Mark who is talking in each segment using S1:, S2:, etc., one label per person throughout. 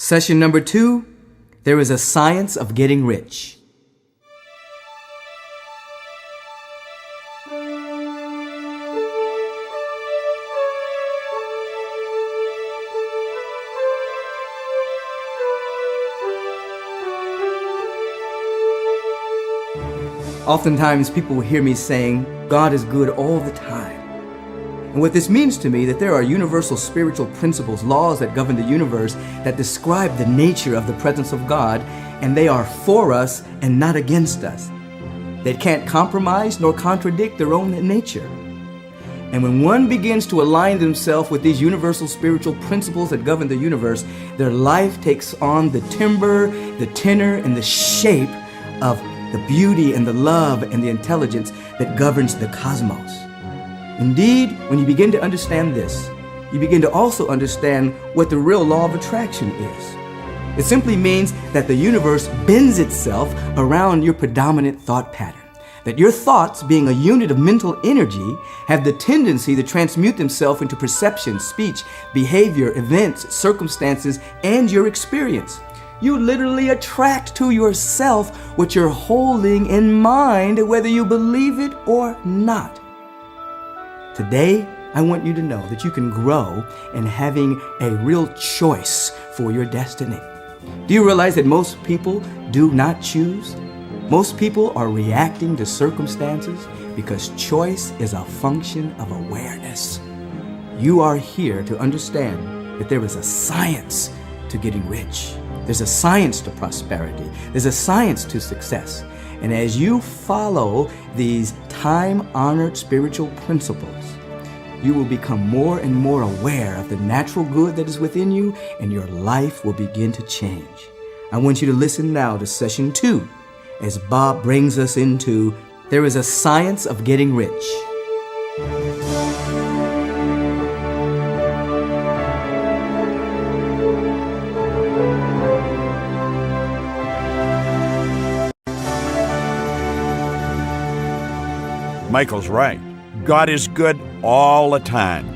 S1: Session number 2, there is a science of getting rich. Oftentimes people will hear me saying, God is good all the time. And what this means to me, that there are universal spiritual principles, laws that govern the universe that describe the nature of the presence of God, and they are for us and not against us. They can't compromise nor contradict their own nature. And when one begins to align themselves with these universal spiritual principles that govern the universe, their life takes on the timbre, the tenor, and the shape of the beauty and the love and the intelligence that governs the cosmos. Indeed, when you begin to understand this, you begin to also understand what the real law of attraction is. It simply means that the universe bends itself around your predominant thought pattern. That your thoughts, being a unit of mental energy, have the tendency to transmute themselves into perception, speech, behavior, events, circumstances, and your experience. You literally attract to yourself what you're holding in mind, whether you believe it or not. Today, I want you to know that you can grow in having a real choice for your destiny. Do you realize that most people do not choose? Most people are reacting to circumstances because choice is a function of awareness. You are here to understand that there is a science to getting rich. There's a science to prosperity. There's a science to success. And as you follow these time-honored spiritual principles, you will become more and more aware of the natural good that is within you, and your life will begin to change. I want you to listen now to Session 2 as Bob brings us into There is a Science of Getting Rich.
S2: Michael's right. God is good all the time.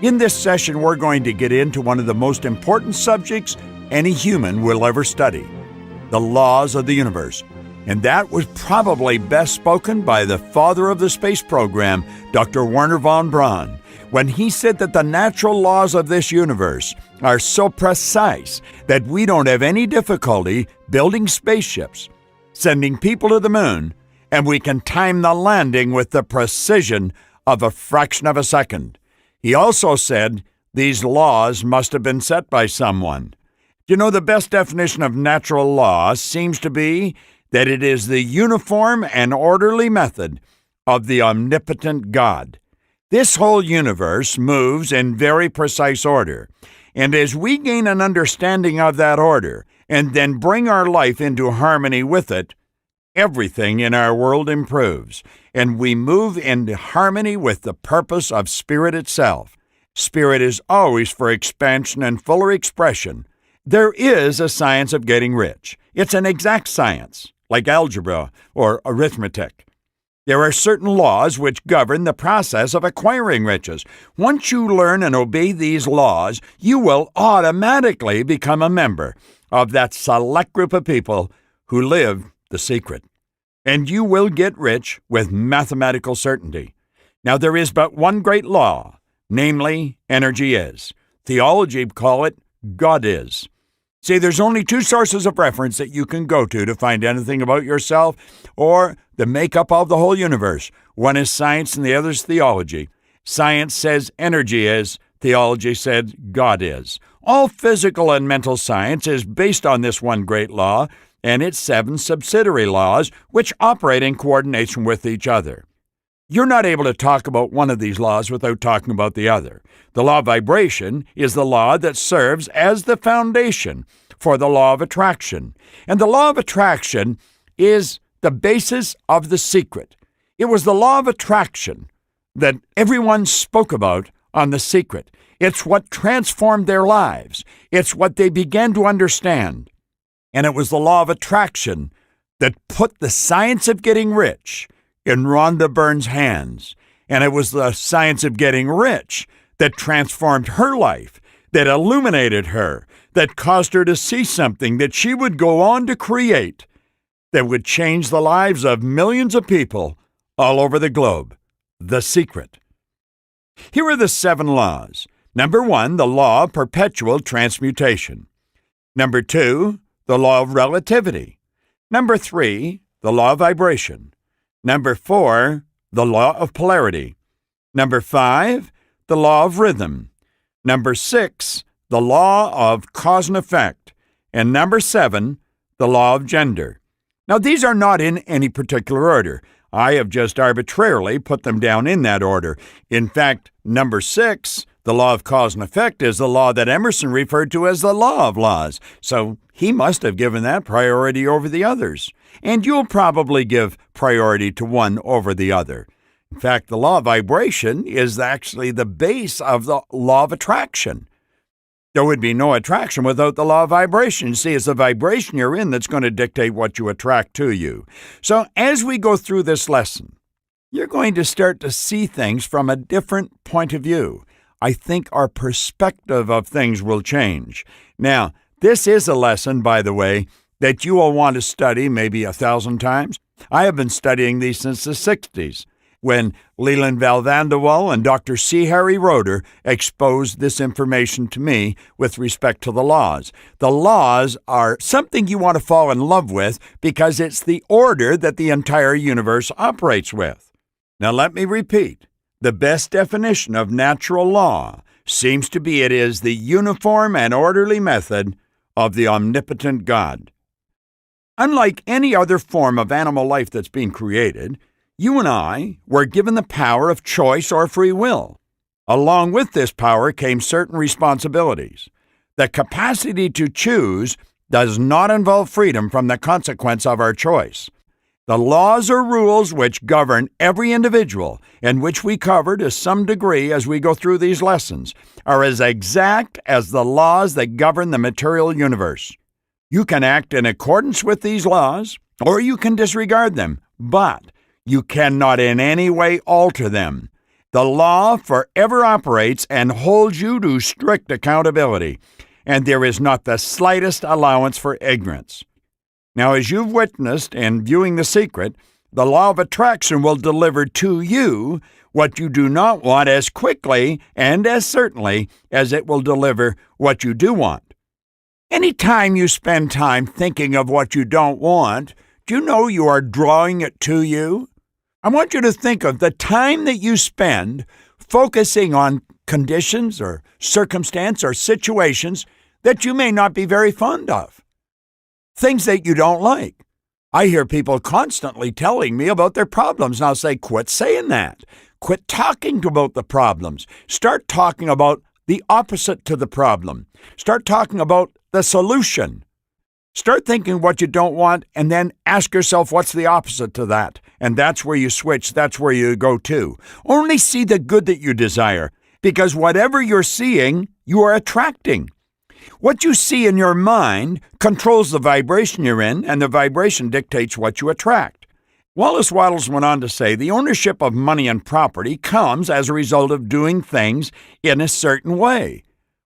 S2: In this session, we're going to get into one of the most important subjects any human will ever study, the laws of the universe. And that was probably best spoken by the father of the space program, Dr. Wernher von Braun, when he said that the natural laws of this universe are so precise that we don't have any difficulty building spaceships, sending people to the moon, and we can time the landing with the precision of a fraction of a second. He also said these laws must have been set by someone. You know, the best definition of natural law seems to be that it is the uniform and orderly method of the omnipotent God. This whole universe moves in very precise order. And as we gain an understanding of that order and then bring our life into harmony with it, everything in our world improves, and we move into harmony with the purpose of Spirit itself. Spirit is always for expansion and fuller expression. There is a science of getting rich. It's an exact science, like algebra or arithmetic. There are certain laws which govern the process of acquiring riches. Once you learn and obey these laws, you will automatically become a member of that select group of people who live the secret. And you will get rich with mathematical certainty. Now, there is but one great law, namely, energy is. Theology call it God is. See, there's only two sources of reference that you can go to find anything about yourself or the makeup of the whole universe. One is science and the other is theology. Science says energy is. Theology said God is. All physical and mental science is based on this one great law and its 7 subsidiary laws, which operate in coordination with each other. You're not able to talk about one of these laws without talking about the other. The law of vibration is the law that serves as the foundation for the law of attraction. And the law of attraction is the basis of the secret. It was the law of attraction that everyone spoke about on The Secret. It's what transformed their lives. It's what they began to understand. And it was the law of attraction that put the science of getting rich in Rhonda Byrne's hands. And it was the science of getting rich that transformed her life. that illuminated her, that caused her to see something that she would go on to create that would change the lives of millions of people all over the globe. The secret. Here are the 7 laws. Number 1, the law of perpetual transmutation. Number 2, the law of relativity. Number 3, the law of vibration. Number 4, the law of polarity. Number 5, the law of rhythm. Number 6, the law of cause and effect. And number 7, the law of gender. Now, these are not in any particular order. I have just arbitrarily put them down in that order. In fact, number 6, the law of cause and effect, is the law that Emerson referred to as the law of laws. So he must have given that priority over the others. And you'll probably give priority to one over the other. In fact, the law of vibration is actually the base of the law of attraction. There would be no attraction without the law of vibration. You see, it's the vibration you're in that's going to dictate what you attract to you. So as we go through this lesson, you're going to start to see things from a different point of view. I think our perspective of things will change. Now, this is a lesson, by the way, that you will want to study maybe 1,000 times. I have been studying these since the 60s, when Leland Valvanderwall and Dr. C. Harry Roeder exposed this information to me with respect to the laws. The laws are something you want to fall in love with because it's the order that the entire universe operates with. Now let me repeat. The best definition of natural law seems to be it is the uniform and orderly method of the omnipotent God. Unlike any other form of animal life that's being created, you and I were given the power of choice or free will. Along with this power came certain responsibilities. The capacity to choose does not involve freedom from the consequence of our choice. The laws or rules which govern every individual, and which we cover to some degree as we go through these lessons, are as exact as the laws that govern the material universe. You can act in accordance with these laws, or you can disregard them, but you cannot in any way alter them. The law forever operates and holds you to strict accountability, and there is not the slightest allowance for ignorance. Now, as you've witnessed in viewing The Secret, the law of attraction will deliver to you what you do not want as quickly and as certainly as it will deliver what you do want. Anytime you spend time thinking of what you don't want, do you know you are drawing it to you? I want you to think of the time that you spend focusing on conditions or circumstance or situations that you may not be very fond of. Things that you don't like. I hear people constantly telling me about their problems, and I'll say, quit saying that. Quit talking about the problems. Start talking about the opposite to the problem. Start talking about the solution. Start thinking what you don't want, and then ask yourself what's the opposite to that. And that's where you switch. That's where you go to. Only see the good that you desire, because whatever you're seeing, you are attracting. What you see in your mind controls the vibration you're in, and the vibration dictates what you attract. Wallace Wattles went on to say, the ownership of money and property comes as a result of doing things in a certain way.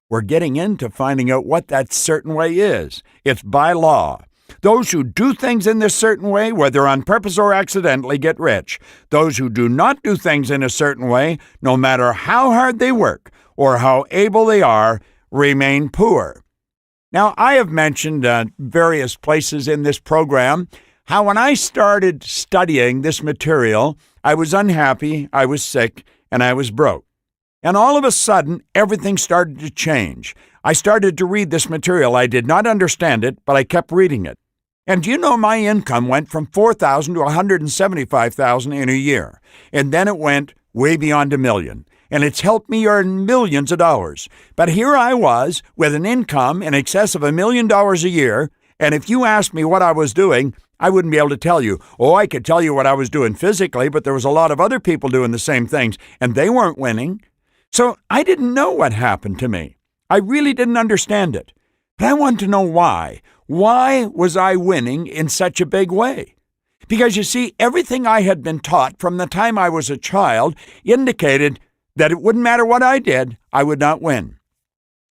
S2: We're getting into finding out what that certain way is. It's by law. Those who do things in this certain way, whether on purpose or accidentally, get rich. Those who do not do things in a certain way, no matter how hard they work or how able they are, remain poor. Now, I have mentioned various places in this program how when I started studying this material, I was unhappy, I was sick, and I was broke. And all of a sudden, everything started to change. I started to read this material. I did not understand it, but I kept reading it. And do you know my income went from $4,000 to $175,000 in a year. And then it went way beyond $1 million. And it's helped me earn millions of dollars. But here I was with an income in excess of $1 million a year. And if you asked me what I was doing, I wouldn't be able to tell you. Oh, I could tell you what I was doing physically, but there was a lot of other people doing the same things, and they weren't winning. So I didn't know what happened to me. I really didn't understand it. But I wanted to know why. Why was I winning in such a big way? Because you see, everything I had been taught from the time I was a child indicated that it wouldn't matter what I did, I would not win.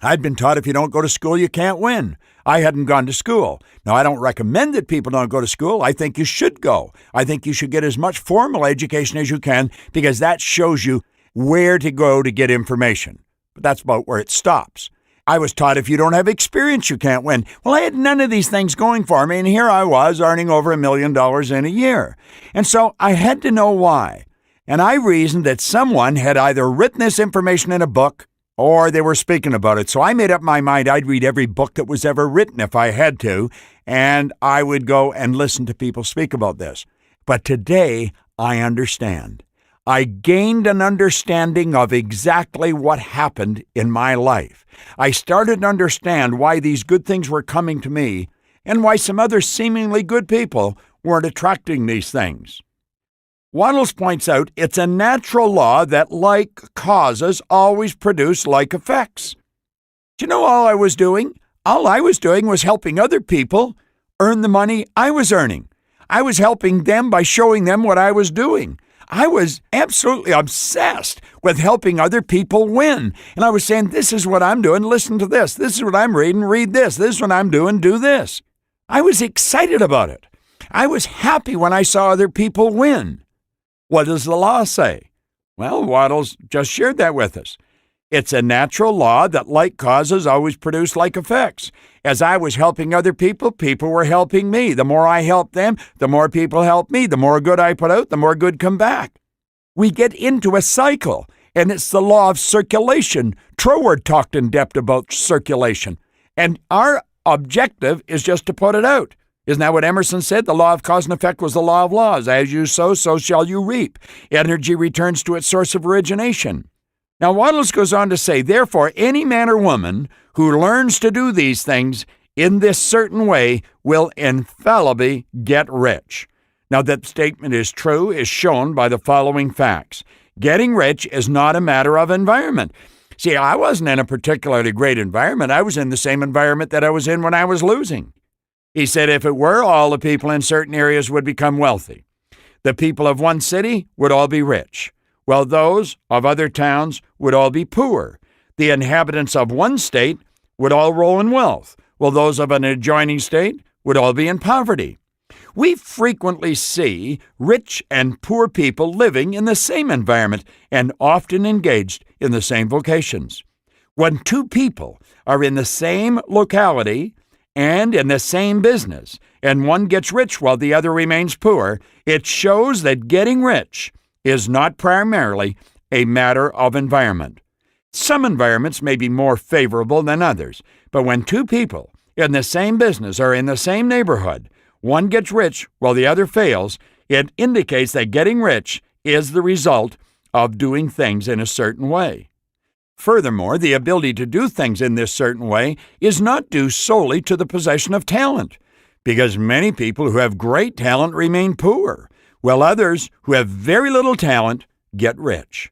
S2: I'd been taught if you don't go to school, you can't win. I hadn't gone to school. Now, I don't recommend that people don't go to school. I think you should go. I think you should get as much formal education as you can because that shows you where to go to get information. But that's about where it stops. I was taught if you don't have experience, you can't win. Well, I had none of these things going for me, and here I was earning over $1 million in a year. And so I had to know why. And I reasoned that someone had either written this information in a book or they were speaking about it. So I made up my mind I'd read every book that was ever written if I had to, and I would go and listen to people speak about this. But today, I understand. I gained an understanding of exactly what happened in my life. I started to understand why these good things were coming to me and why some other seemingly good people weren't attracting these things. Wattles points out it's a natural law that like causes always produce like effects. Do you know all I was doing? All I was doing was helping other people earn the money I was earning. I was helping them by showing them what I was doing. I was absolutely obsessed with helping other people win. And I was saying, this is what I'm doing, listen to this. This is what I'm reading, read this. This is what I'm doing, do this. I was excited about it. I was happy when I saw other people win. What does the law say? Well, Wattles just shared that with us. It's a natural law that like causes always produce like effects. As I was helping other people, people were helping me. The more I helped them, the more people helped me. The more good I put out, the more good come back. We get into a cycle, and it's the law of circulation. Troward talked in depth about circulation, and our objective is just to put it out. Isn't that what Emerson said? The law of cause and effect was the law of laws. As you sow, so shall you reap. Energy returns to its source of origination. Now, Wattles goes on to say, therefore, any man or woman who learns to do these things in this certain way will infallibly get rich. Now, that statement is true is shown by the following facts. Getting rich is not a matter of environment. See, I wasn't in a particularly great environment. I was in the same environment that I was in when I was losing. He said if it were, all the people in certain areas would become wealthy. The people of one city would all be rich, while those of other towns would all be poor. The inhabitants of one state would all roll in wealth, while those of an adjoining state would all be in poverty. We frequently see rich and poor people living in the same environment and often engaged in the same vocations. When two people are in the same locality and in the same business, and one gets rich while the other remains poor, it shows that getting rich is not primarily a matter of environment. Some environments may be more favorable than others, but when two people in the same business or in the same neighborhood, one gets rich while the other fails, it indicates that getting rich is the result of doing things in a certain way. Furthermore, the ability to do things in this certain way is not due solely to the possession of talent, because many people who have great talent remain poor, while others who have very little talent get rich.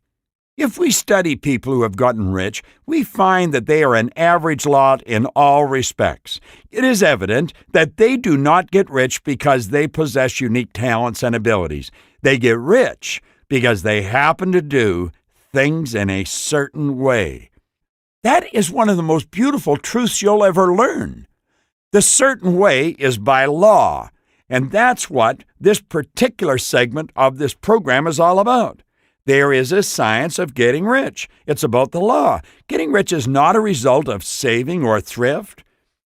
S2: If we study people who have gotten rich, we find that they are an average lot in all respects. It is evident that they do not get rich because they possess unique talents and abilities. They get rich because they happen to do things in a certain way. That is one of the most beautiful truths you'll ever learn. The certain way is by law, and that's what this particular segment of this program is all about. There is a science of getting rich. It's about the law. Getting rich is not a result of saving or thrift.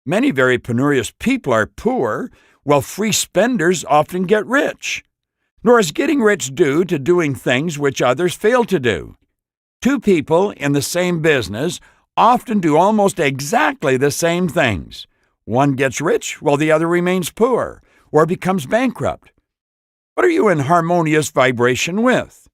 S2: Many very penurious people are poor, while free spenders often get rich. Nor is getting rich due to doing things which others fail to do. Two people in the same business often do almost exactly the same things. One gets rich while the other remains poor or becomes bankrupt. What are you in harmonious vibration with?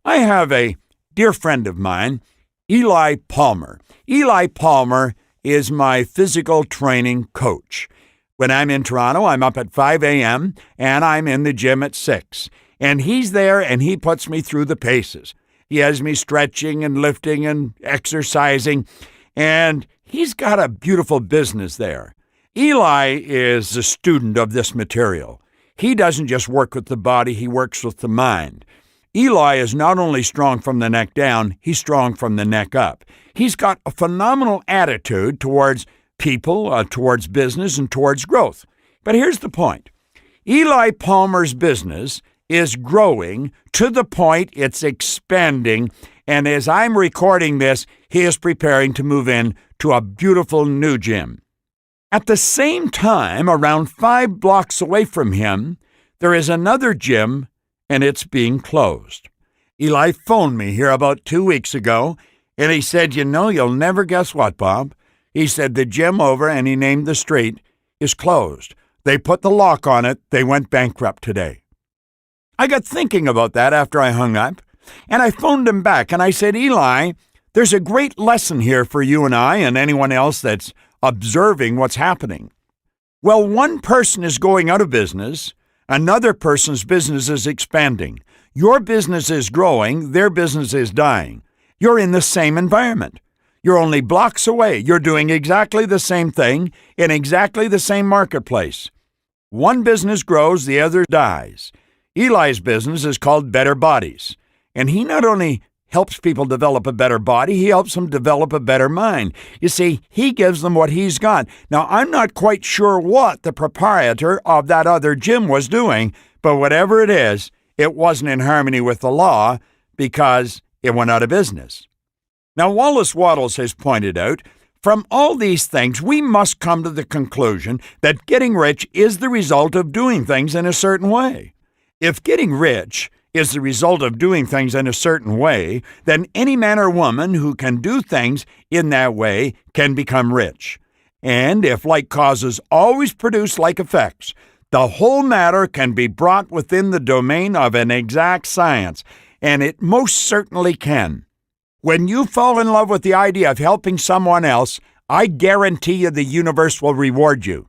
S2: I have a dear friend of mine, Eli Palmer. Eli Palmer is my physical training coach. When I'm in Toronto, I'm up at 5 a.m. and I'm in the gym at 6. And he's there and he puts me through the paces. He has me stretching and lifting and exercising, and he's got a beautiful business there. Eli is a student of this material. He doesn't just work with the body, he works with the mind. Eli is not only strong from the neck down, he's strong from the neck up. He's got a phenomenal attitude towards people, towards business, and towards growth. But here's the point. Eli Palmer's business is growing to the point it's expanding, and as I'm recording this, he is preparing to move in to a beautiful new gym. At the same time, around 5 blocks away from him, there is another gym, and it's being closed. Eli phoned me here about 2 weeks ago, and he said, you'll never guess what, Bob. He said the gym over, and he named the street, is closed. They put the lock on it. They went bankrupt today. I got thinking about that after I hung up, and I phoned him back, and I said, Eli, there's a great lesson here for you and I and anyone else that's observing what's happening. Well, one person is going out of business. Another person's business is expanding. Your business is growing. Their business is dying. You're in the same environment. You're only blocks away. You're doing exactly the same thing in exactly the same marketplace. One business grows, the other dies. Eli's business is called Better Bodies, and he not only helps people develop a better body, he helps them develop a better mind. You see, he gives them what he's got. Now, I'm not quite sure what the proprietor of that other gym was doing, but whatever it is, it wasn't in harmony with the law because it went out of business. Now, Wallace Wattles has pointed out, from all these things, we must come to the conclusion that getting rich is the result of doing things in a certain way. If getting rich is the result of doing things in a certain way, then any man or woman who can do things in that way can become rich. And if like causes always produce like effects, the whole matter can be brought within the domain of an exact science, and it most certainly can. When you fall in love with the idea of helping someone else, I guarantee you the universe will reward you.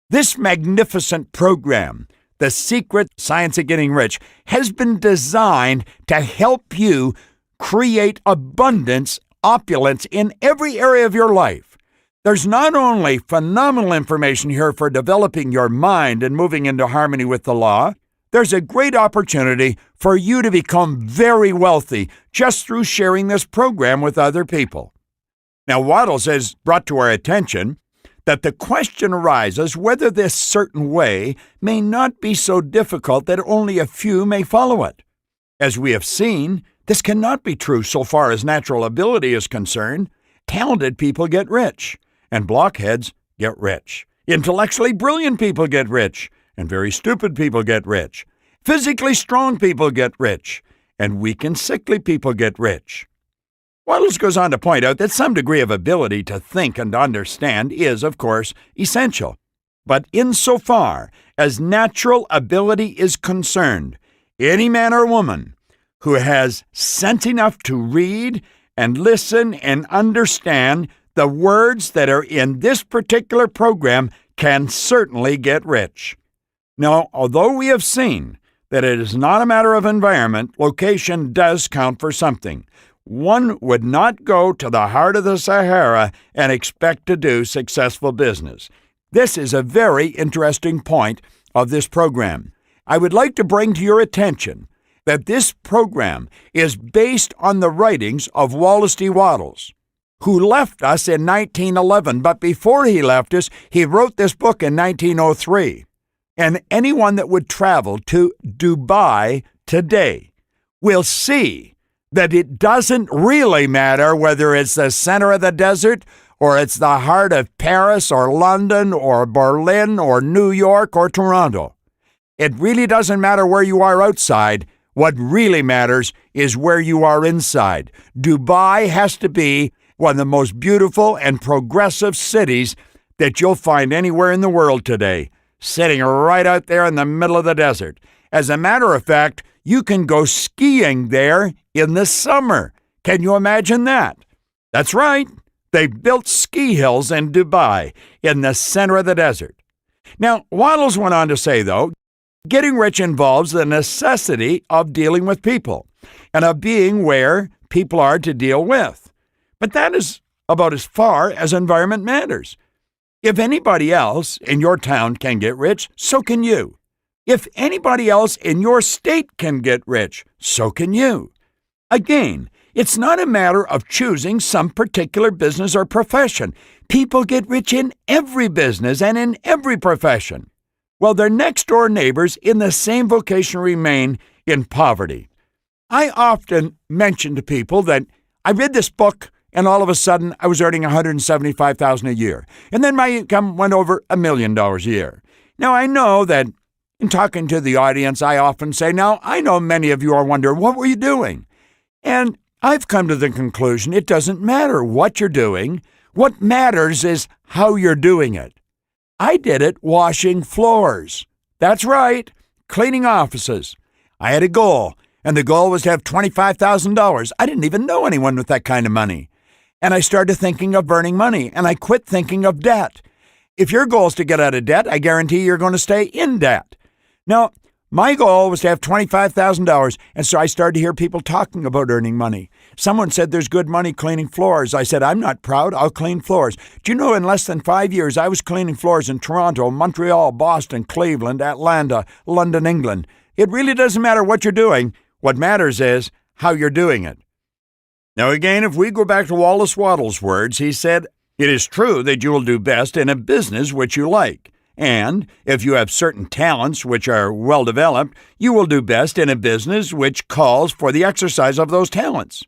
S2: This magnificent program, The Secret Science of Getting Rich, has been designed to help you create abundance, opulence in every area of your life. There's not only phenomenal information here for developing your mind and moving into harmony with the law, there's a great opportunity for you to become very wealthy just through sharing this program with other people. Now, Wattles has brought to our attention that the question arises whether this certain way may not be so difficult that only a few may follow it. As we have seen, this cannot be true so far as natural ability is concerned. Talented people get rich, and blockheads get rich. Intellectually brilliant people get rich, and very stupid people get rich. Physically strong people get rich, and weak and sickly people get rich. Wattles goes on to point out that some degree of ability to think and understand is, of course, essential. But insofar as natural ability is concerned, any man or woman who has sense enough to read and listen and understand the words that are in this particular program can certainly get rich. Now, although we have seen that it is not a matter of environment, location does count for something. One would not go to the heart of the Sahara and expect to do successful business. This is a very interesting point of this program. I would like to bring to your attention that this program is based on the writings of Wallace D. Wattles, who left us in 1911, but before he left us, he wrote this book in 1903. And anyone that would travel to Dubai today will see that it doesn't really matter whether it's the center of the desert or it's the heart of Paris or London or Berlin or New York or Toronto. It really doesn't matter where you are outside. What really matters is where you are inside. Dubai has to be one of the most beautiful and progressive cities that you'll find anywhere in the world today, sitting right out there in the middle of the desert. As a matter of fact, you can go skiing there in the summer. Can you imagine that? That's right. They built ski hills in Dubai, in the center of the desert. Now, Wattles went on to say, though, getting rich involves the necessity of dealing with people and of being where people are to deal with. But that is about as far as environment matters. If anybody else in your town can get rich, so can you. If anybody else in your state can get rich, so can you. Again, it's not a matter of choosing some particular business or profession. People get rich in every business and in every profession, while their next-door neighbors in the same vocation remain in poverty. I often mention to people that I read this book and all of a sudden I was earning $175,000 a year, and then my income went over $1 million a year. Now, I know that in talking to the audience, I often say, now, I know many of you are wondering, what were you doing? And I've come to the conclusion it doesn't matter what you're doing. What matters is how you're doing it. I did it washing floors. That's right, cleaning offices. I had a goal, and the goal was to have $25,000. I didn't even know anyone with that kind of money. And I started thinking of burning money, and I quit thinking of debt. If your goal is to get out of debt, I guarantee you're going to stay in debt. Now, my goal was to have $25,000, and so I started to hear people talking about earning money. Someone said there's good money cleaning floors. I said, I'm not proud. I'll clean floors. Do you know, in less than 5 years, I was cleaning floors in Toronto, Montreal, Boston, Cleveland, Atlanta, London, England. It really doesn't matter what you're doing. What matters is how you're doing it. Now, again, if we go back to Wallace Wattles' words, he said, it is true that you will do best in a business which you like. And if you have certain talents which are well developed, you will do best in a business which calls for the exercise of those talents.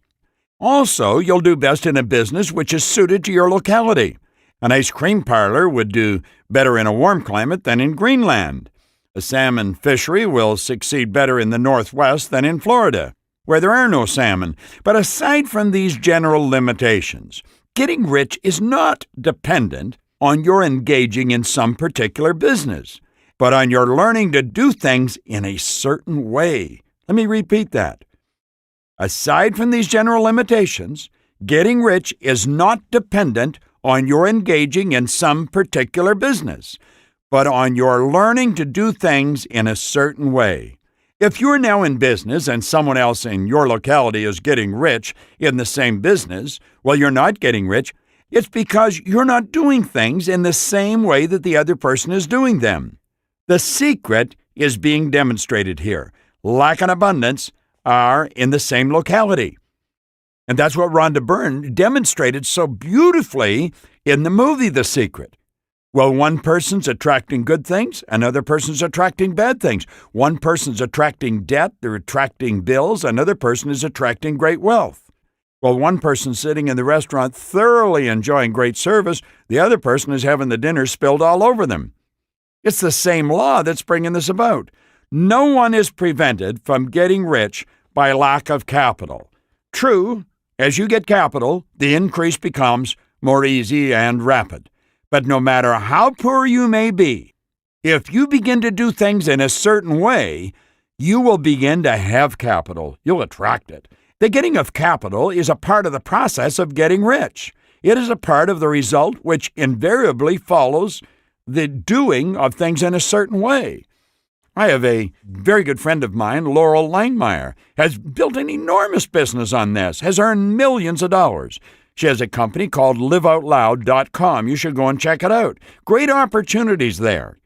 S2: Also, you'll do best in a business which is suited to your locality. An ice cream parlor would do better in a warm climate than in Greenland. A salmon fishery will succeed better in the Northwest than in Florida, where there are no salmon. But aside from these general limitations, getting rich is not dependent on your engaging in some particular business, but on your learning to do things in a certain way. Let me repeat that. Aside from these general limitations, getting rich is not dependent on your engaging in some particular business, but on your learning to do things in a certain way. If you're now in business and someone else in your locality is getting rich in the same business, while you're not getting rich, it's because you're not doing things in the same way that the other person is doing them. The secret is being demonstrated here. Lack and abundance are in the same locality. And that's what Rhonda Byrne demonstrated so beautifully in the movie The Secret. Well, one person's attracting good things, another person's attracting bad things. One person's attracting debt, they're attracting bills, another person is attracting great wealth. Well, one person's sitting in the restaurant thoroughly enjoying great service, the other person is having the dinner spilled all over them. It's the same law that's bringing this about. No one is prevented from getting rich by lack of capital. True, as you get capital, the increase becomes more easy and rapid. But no matter how poor you may be, if you begin to do things in a certain way, you will begin to have capital. You'll attract it. The getting of capital is a part of the process of getting rich. It is a part of the result which invariably follows the doing of things in a certain way. I have a very good friend of mine, Laurel Langmeyer, has built an enormous business on this, has earned millions of dollars. She has a company called liveoutloud.com. You should go and check it out. Great opportunities there.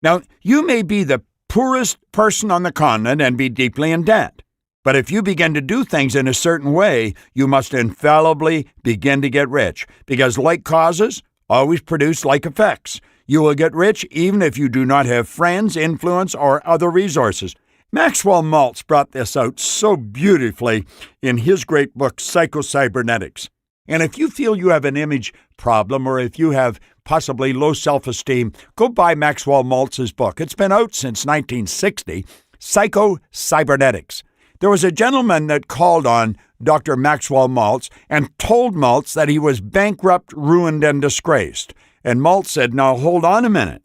S2: Now, you may be the poorest person on the continent and be deeply in debt. But if you begin to do things in a certain way, you must infallibly begin to get rich, because like causes always produce like effects. You will get rich even if you do not have friends, influence, or other resources. Maxwell Maltz brought this out so beautifully in his great book, Psycho-Cybernetics. And if you feel you have an image problem, or if you have possibly low self-esteem, go buy Maxwell Maltz's book. It's been out since 1960, Psycho-Cybernetics. There was a gentleman that called on Dr. Maxwell Maltz and told Maltz that he was bankrupt, ruined, and disgraced. And Maltz said, now hold on a minute.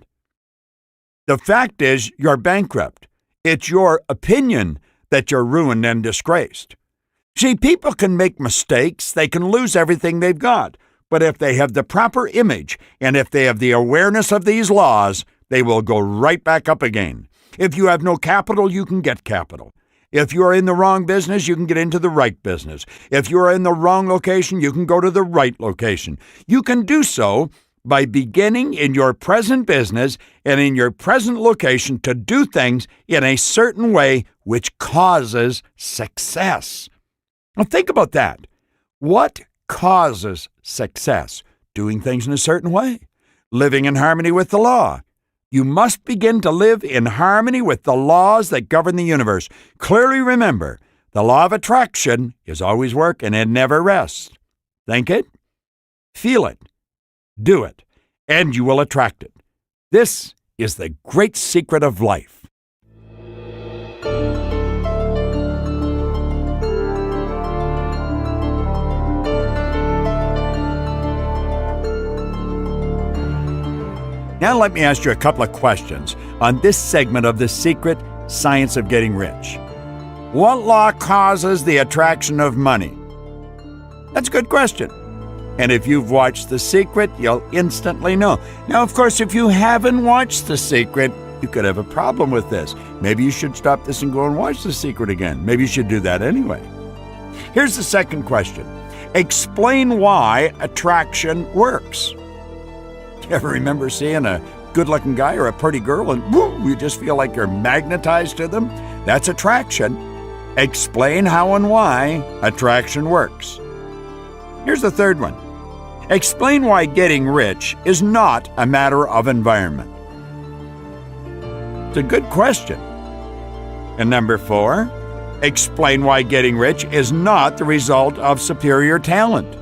S2: The fact is you're bankrupt. It's your opinion that you're ruined and disgraced. See, people can make mistakes. They can lose everything they've got. But if they have the proper image and if they have the awareness of these laws, they will go right back up again. If you have no capital, you can get capital. If you are in the wrong business, you can get into the right business. If you are in the wrong location, you can go to the right location. You can do so by beginning in your present business and in your present location to do things in a certain way which causes success. Now think about that. What causes success? Doing things in a certain way. Living in harmony with the law. You must begin to live in harmony with the laws that govern the universe. Clearly remember, the law of attraction is always working and never rests. Think it, feel it, do it, and you will attract it. This is the great secret of life. Now let me ask you a couple of questions on this segment of The Secret Science of Getting Rich. What law causes the attraction of money? That's a good question. And if you've watched The Secret, you'll instantly know. Now, of course, if you haven't watched The Secret, you could have a problem with this. Maybe you should stop this and go and watch The Secret again. Maybe you should do that anyway. Here's the second question. Explain why attraction works. Ever remember seeing a good-looking guy or a pretty girl and woo, you just feel like you're magnetized to them? That's attraction. Explain how and why attraction works. Here's the third one. Explain why getting rich is not a matter of environment. It's a good question. And number 4, explain why getting rich is not the result of superior talent.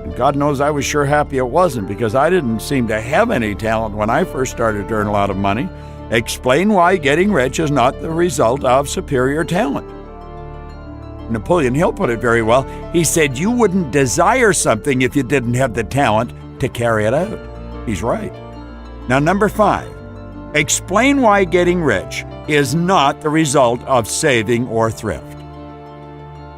S2: And God knows I was sure happy it wasn't, because I didn't seem to have any talent when I first started to earn a lot of money. Explain why getting rich is not the result of superior talent. Napoleon Hill put it very well. He said, you wouldn't desire something if you didn't have the talent to carry it out. He's right. Now, number 5, explain why getting rich is not the result of saving or thrift.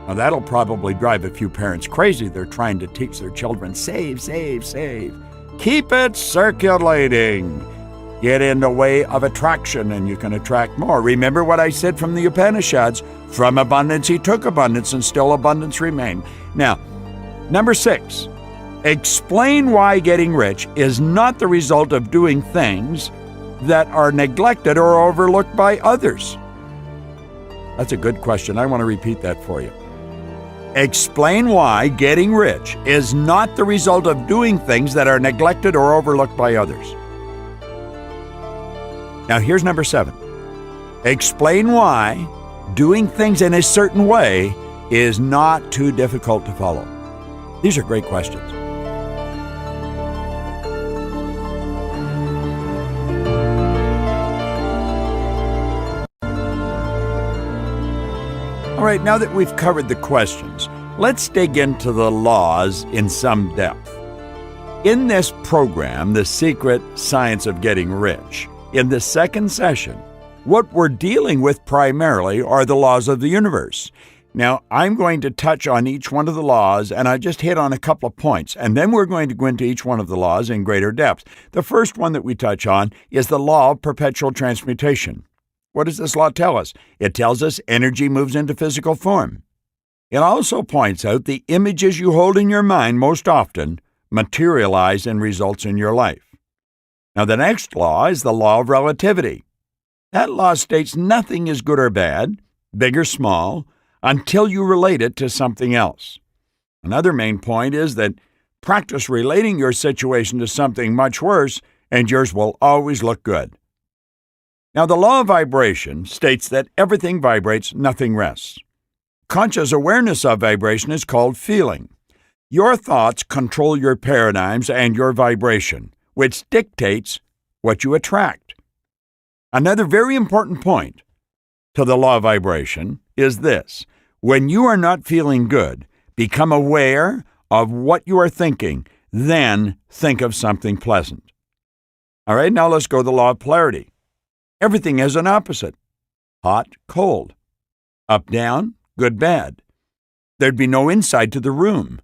S2: Now, that'll probably drive a few parents crazy. They're trying to teach their children, save, save, save. Keep it circulating. Get in the way of attraction and you can attract more. Remember what I said from the Upanishads, from abundance he took abundance and still abundance remained. Now, number 6, explain why getting rich is not the result of doing things that are neglected or overlooked by others. That's a good question. I want to repeat that for you. Explain why getting rich is not the result of doing things that are neglected or overlooked by others. Now here's number 7. Explain why doing things in a certain way is not too difficult to follow. These are great questions. All right, now that we've covered the questions, let's dig into the laws in some depth. In this program, The Secret Science of Getting Rich, in the second session, what we're dealing with primarily are the laws of the universe. Now, I'm going to touch on each one of the laws, and I just hit on a couple of points, and then we're going to go into each one of the laws in greater depth. The first one that we touch on is the law of perpetual transmutation. What does this law tell us? It tells us energy moves into physical form. It also points out the images you hold in your mind most often materialize in results in your life. Now, the next law is the law of relativity. That law states nothing is good or bad, big or small, until you relate it to something else. Another main point is that practice relating your situation to something much worse, and yours will always look good. Now, the law of vibration states that everything vibrates, nothing rests. Conscious awareness of vibration is called feeling. Your thoughts control your paradigms and your vibration, which dictates what you attract. Another very important point to the law of vibration is this. When you are not feeling good, become aware of what you are thinking, then think of something pleasant. All right, now let's go to the law of polarity. Everything has an opposite. Hot, cold. Up, down, good, bad. There'd be no inside to the room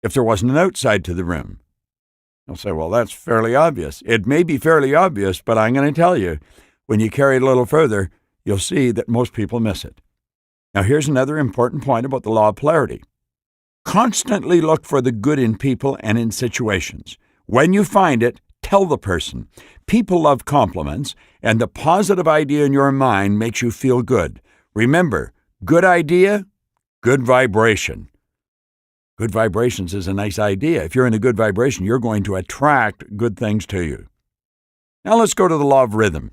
S2: if there wasn't an outside to the room. You'll say, well, that's fairly obvious. It may be fairly obvious, but I'm going to tell you, when you carry it a little further, you'll see that most people miss it. Now, here's another important point about the law of polarity. Constantly look for the good in people and in situations. When you find it, tell the person. People love compliments, and the positive idea in your mind makes you feel good. Remember, good idea, good vibration. Good vibrations is a nice idea. If you're in a good vibration, you're going to attract good things to you. Now let's go to the law of rhythm.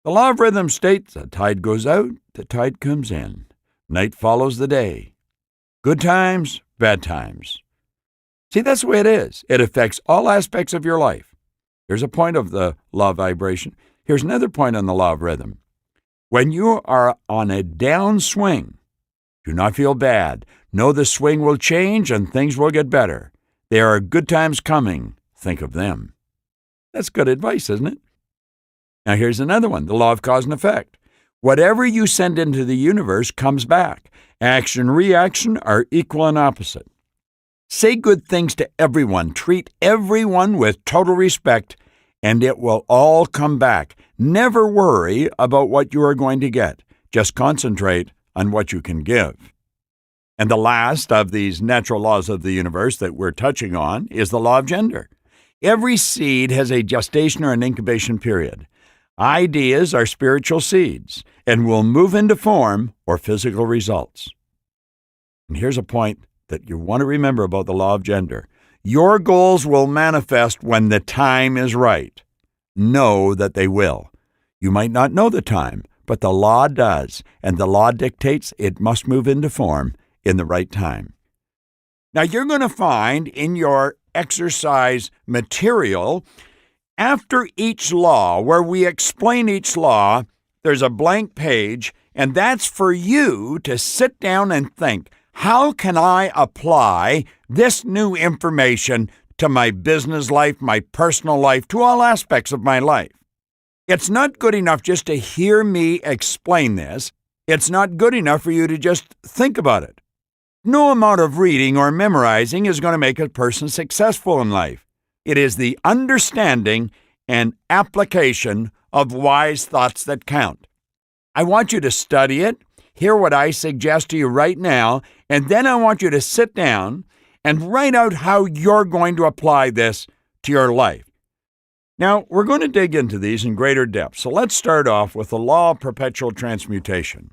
S2: The law of rhythm states the tide goes out, the tide comes in. Night follows the day. Good times, bad times. See, that's the way it is. It affects all aspects of your life. Here's a point of the law of vibration. Here's another point on the law of rhythm. When you are on a downswing, do not feel bad. Know the swing will change and things will get better. There are good times coming. Think of them. That's good advice, isn't it? Now here's another one, the law of cause and effect. Whatever you send into the universe comes back. Action and reaction are equal and opposite. Say good things to everyone. Treat everyone with total respect, and it will all come back. Never worry about what you are going to get. Just concentrate on what you can give. And the last of these natural laws of the universe that we're touching on is the law of gender. Every seed has a gestation or an incubation period. Ideas are spiritual seeds and will move into form or physical results. And here's a point that you want to remember about the law of gender. Your goals will manifest when the time is right. Know that they will. You might not know the time, but the law does, and the law dictates it must move into form in the right time. Now, you're going to find in your exercise material, after each law, where we explain each law, there's a blank page, and that's for you to sit down and think, how can I apply this new information to my business life, my personal life, to all aspects of my life? It's not good enough just to hear me explain this. It's not good enough for you to just think about it. No amount of reading or memorizing is going to make a person successful in life. It is the understanding and application of wise thoughts that count. I want you to study it, hear what I suggest to you right now, and then I want you to sit down and write out how you're going to apply this to your life. Now, we're going to dig into these in greater depth. So let's start off with the law of perpetual transmutation.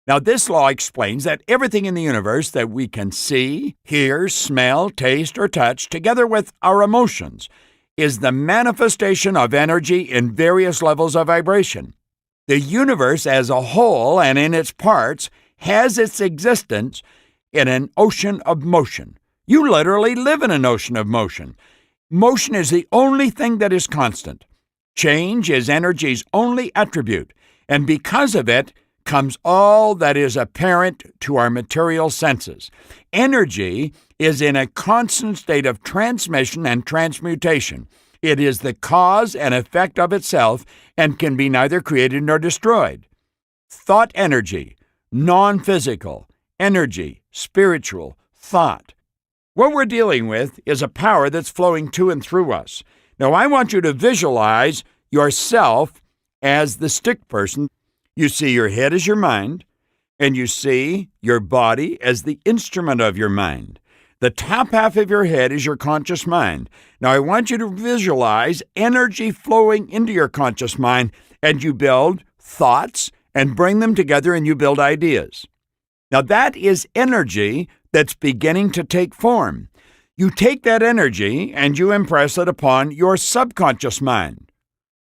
S2: Now, this law explains that everything in the universe that we can see, hear, smell, taste, or touch, together with our emotions, is the manifestation of energy in various levels of vibration. The universe as a whole and in its parts has its existence in an ocean of motion. You literally live in an ocean of motion. Motion is the only thing that is constant. Change is energy's only attribute, and because of it comes all that is apparent to our material senses. Energy is in a constant state of transmission and transmutation. It is the cause and effect of itself and can be neither created nor destroyed. Thought energy, non-physical, energy, spiritual, thought. What we're dealing with is a power that's flowing to and through us. Now, I want you to visualize yourself as the stick person. You see your head as your mind, and you see your body as the instrument of your mind. The top half of your head is your conscious mind. Now, I want you to visualize energy flowing into your conscious mind, and you build thoughts and bring them together, and you build ideas. Now, that is energy that's beginning to take form. You take that energy and you impress it upon your subconscious mind.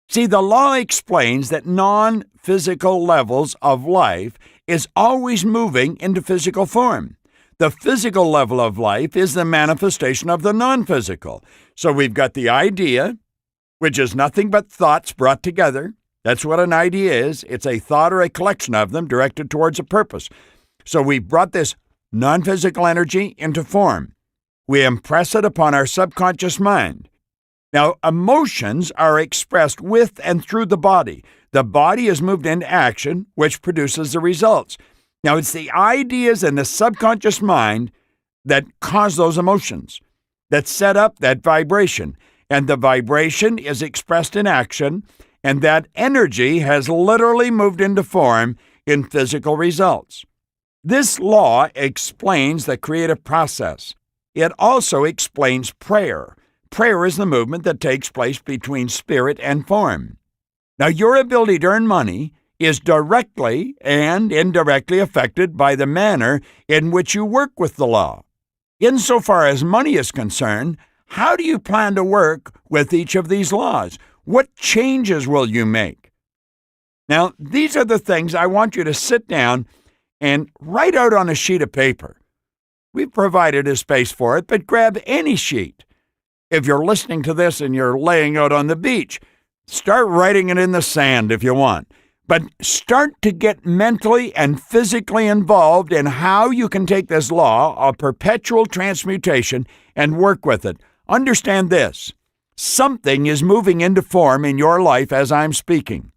S2: See, the law explains that non-physical levels of life is always moving into physical form. The physical level of life is the manifestation of the non-physical. So we've got the idea, which is nothing but thoughts brought together. That's what an idea is. It's a thought or a collection of them directed towards a purpose. So we brought this non-physical energy into form. We impress it upon our subconscious mind. Now, emotions are expressed with and through the body. The body is moved into action, which produces the results. Now, it's the ideas in the subconscious mind that cause those emotions, that set up that vibration. And the vibration is expressed in action, and that energy has literally moved into form in physical results. This law explains the creative process. It also explains prayer. Prayer is the movement that takes place between spirit and form. Now, your ability to earn money is directly and indirectly affected by the manner in which you work with the law. Insofar as money is concerned, how do you plan to work with each of these laws? What changes will you make? Now, these are the things I want you to sit down and write out on a sheet of paper. We've provided a space for it, but grab any sheet. If you're listening to this and you're laying out on the beach, start writing it in the sand if you want. But start to get mentally and physically involved in how you can take this law of perpetual transmutation and work with it. Understand this. Something is moving into form in your life as I'm speaking.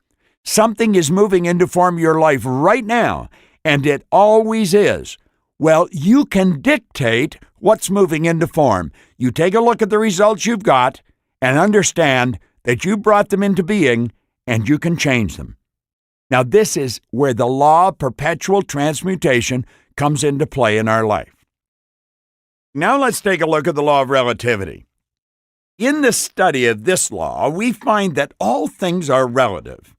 S2: Something is moving into form in your life right now, and it always is. Well, you can dictate what's moving into form. You take a look at the results you've got and understand that you brought them into being and you can change them. Now, this is where the law of perpetual transmutation comes into play in our life. Now let's take a look at the law of relativity. In the study of this law, we find that all things are relative.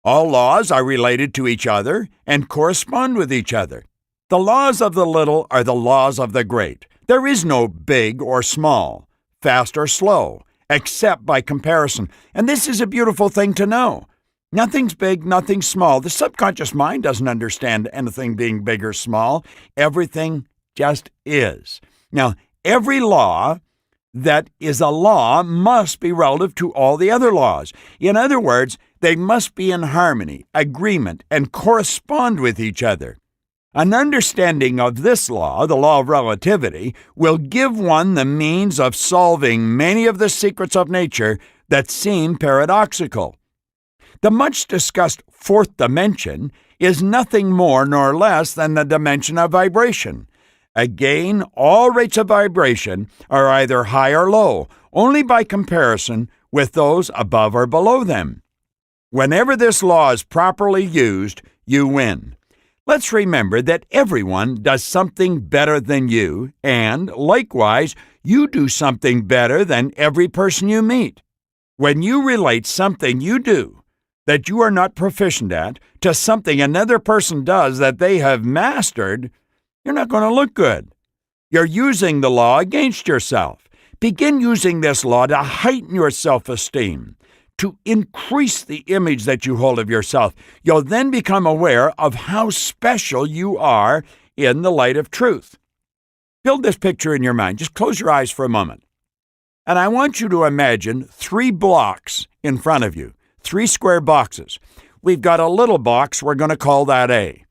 S2: All laws are related to each other and correspond with each other. The laws of the little are the laws of the great. There is no big or small, fast or slow, except by comparison. And this is a beautiful thing to know. Nothing's big, nothing's small. The subconscious mind doesn't understand anything being big or small. Everything just is. Now, every law that is a law must be relative to all the other laws. In other words, they must be in harmony, agreement, and correspond with each other. An understanding of this law, the law of relativity, will give one the means of solving many of the secrets of nature that seem paradoxical. The much-discussed fourth dimension is nothing more nor less than the dimension of vibration. Again, all rates of vibration are either high or low, only by comparison with those above or below them. Whenever this law is properly used, you win. Let's remember that everyone does something better than you, and, likewise, you do something better than every person you meet. When you relate something you do that you are not proficient at to something another person does that they have mastered, you're not going to look good. You're using the law against yourself. Begin using this law to heighten your self-esteem, to increase the image that you hold of yourself. You'll then become aware of how special you are in the light of truth. Build this picture in your mind. Just close your eyes for a moment. And I want you to imagine 3 blocks in front of you, 3 square boxes. We've got a little box, we're going to call that A.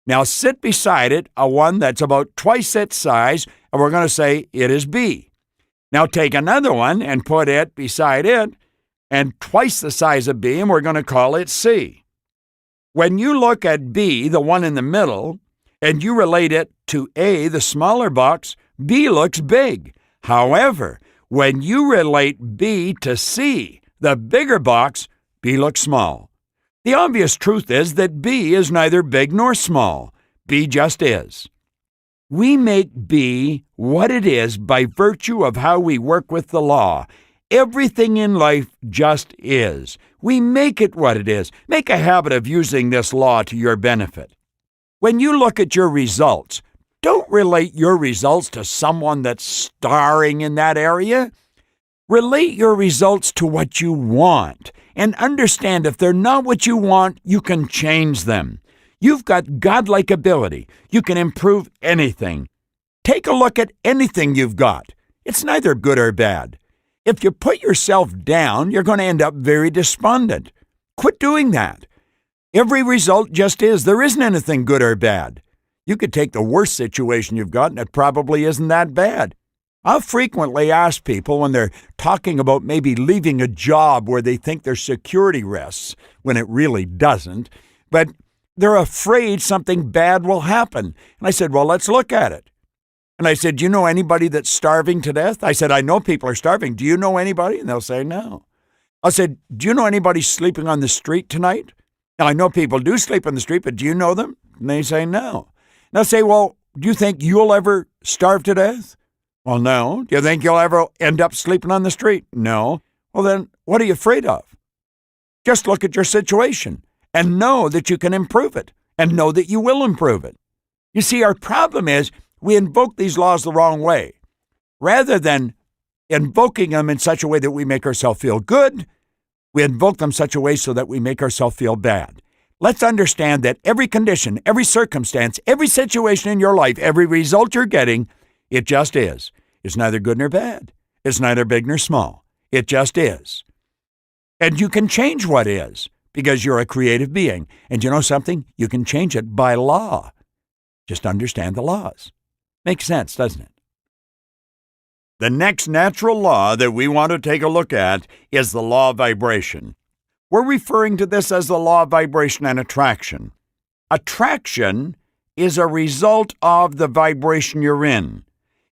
S2: Now sit beside it, a one that's about twice its size, and we're going to say it is B. Now take another one and put it beside it, and twice the size of B, and we're going to call it C. When you look at B, the one in the middle, and you relate it to A, the smaller box, B looks big. However, when you relate B to C, the bigger box, B looks small. The obvious truth is that B is neither big nor small. B just is. We make B what it is by virtue of how we work with the law. Everything in life just is. We make it what it is. Make a habit of using this law to your benefit. When you look at your results, don't relate your results to someone that's starring in that area. Relate your results to what you want, and understand if they're not what you want, you can change them. You've got godlike ability. You can improve anything. Take a look at anything you've got. It's neither good or bad. If you put yourself down, you're going to end up very despondent. Quit doing that. Every result just is. There isn't anything good or bad. You could take the worst situation you've got, and it probably isn't that bad. I'll frequently ask people when they're talking about maybe leaving a job where they think their security rests, when it really doesn't, but they're afraid something bad will happen. And I said, well, let's look at it. And I said, do you know anybody that's starving to death? I said, I know people are starving. Do you know anybody? And they'll say, no. I said, do you know anybody sleeping on the street tonight? Now, I know people do sleep on the street, but do you know them? And they say, no. And I'll say, well, do you think you'll ever starve to death? Well, no. Do you think you'll ever end up sleeping on the street? No. Well, then what are you afraid of? Just look at your situation and know that you can improve it and know that you will improve it. You see, our problem is we invoke these laws the wrong way. Rather than invoking them in such a way that we make ourselves feel good, we invoke them such a way so that we make ourselves feel bad. Let's understand that every condition, every circumstance, every situation in your life, every result you're getting, it just is. It's neither good nor bad. It's neither big nor small. It just is. And you can change what is because you're a creative being. And you know something? You can change it by law. Just understand the laws. Makes sense, doesn't it? The next natural law that we want to take a look at is the law of vibration. We're referring to this as the law of vibration and attraction. Attraction is a result of the vibration you're in.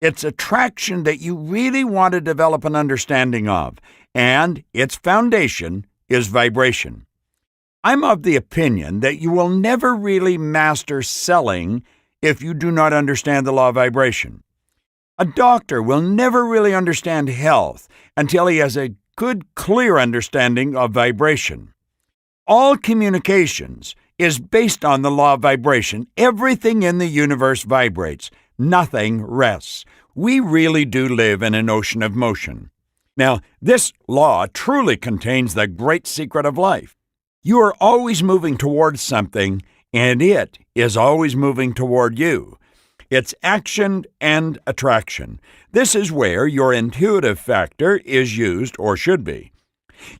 S2: It's attraction that you really want to develop an understanding of, and its foundation is vibration. I'm of the opinion that you will never really master selling if you do not understand the law of vibration. A doctor will never really understand health until he has a good, clear understanding of vibration. All communications is based on the law of vibration. Everything in the universe vibrates. Nothing rests. We really do live in an ocean of motion. Now, this law truly contains the great secret of life. You are always moving towards something, and it is always moving toward you. It's action and attraction. This is where your intuitive factor is used, or should be.